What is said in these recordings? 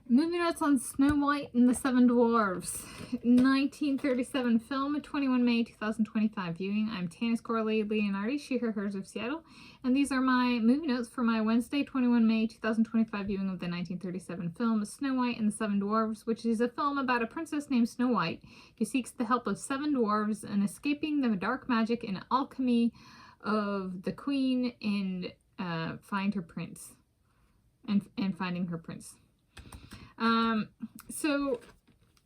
Movie notes on Snow White and the Seven Dwarfs. 1937 film, 21 May 2025 viewing. I'm Tanis Coralee Leonhardi, she, her, hers of Seattle. And these are my movie notes for my Wednesday, 21 May 2025 viewing of the 1937 film Snow White and the Seven Dwarfs, which is a film about a princess named Snow White who seeks the help of seven dwarves in escaping the dark magic and alchemy of the queen and find her prince. And finding her prince. So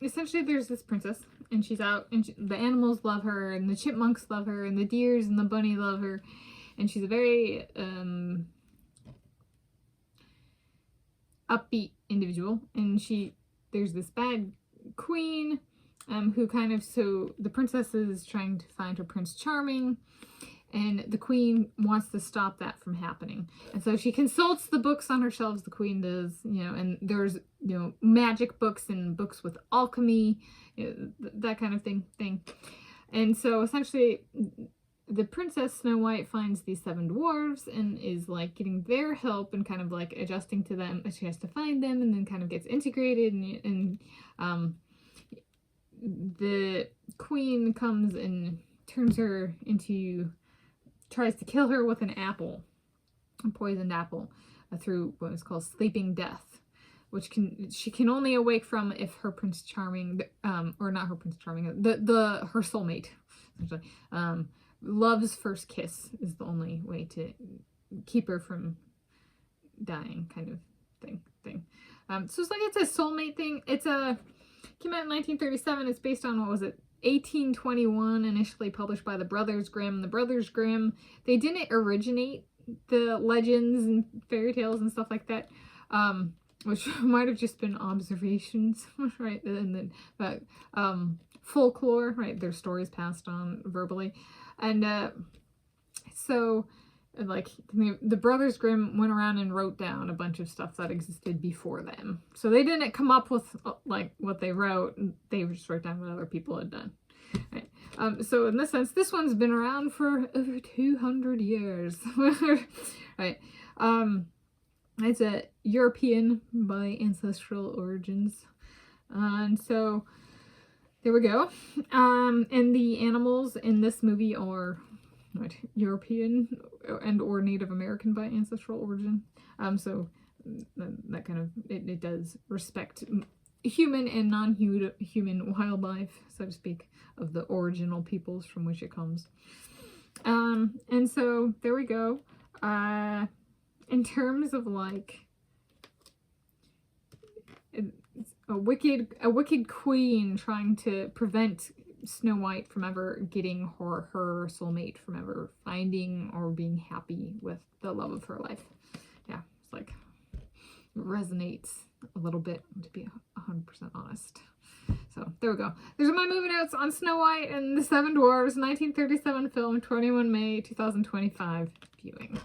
essentially there's this princess and she's out and the animals love her and the chipmunks love her and the deers and the bunny love her, and she's a very upbeat individual, and there's this bad queen who kind of, so the princess is trying to find her Prince Charming, and the queen wants to stop that from happening. And so she consults the books on her shelves, the queen does, and there's, magic books and books with alchemy, that kind of thing. And so essentially the Princess Snow White finds these seven dwarves and is like getting their help and kind of like adjusting to them. She has to find them and then kind of gets integrated, and the queen comes and turns her into, tries to kill her with an apple, a poisoned apple, through what is called sleeping death, which she can only awake from if her Prince Charming, or not her Prince Charming, her soulmate, essentially, love's first kiss is the only way to keep her from dying, kind of thing. So it's like, it's a soulmate thing. Came out in 1937. It's based on, what was it, 1821, initially published by the Brothers Grimm. The Brothers Grimm, they didn't originate the legends and fairy tales and stuff like that, which might have just been observations, right? And then, but folklore, right? Their stories passed on verbally, and so like the Brothers Grimm went around and wrote down a bunch of stuff that existed before them. So they didn't come up with like what they wrote, they just wrote down what other people had done. Right. So in this sense, this one's been around for over 200 years. Right. It's a European by ancestral origins. And so there we go. And the animals in this movie are European and or Native American by ancestral origin. So that kind of, it does respect human and non-human wildlife, so to speak, of the original peoples from which it comes. And so there we go. In terms of like a wicked queen trying to prevent Snow White from ever getting her soulmate, from ever finding or being happy with the love of her life. Yeah, it's like, it resonates a little bit, to be 100% honest. So there we go. These are my movie notes on Snow White and the Seven Dwarfs, 1937 film, 21 May 2025 viewing.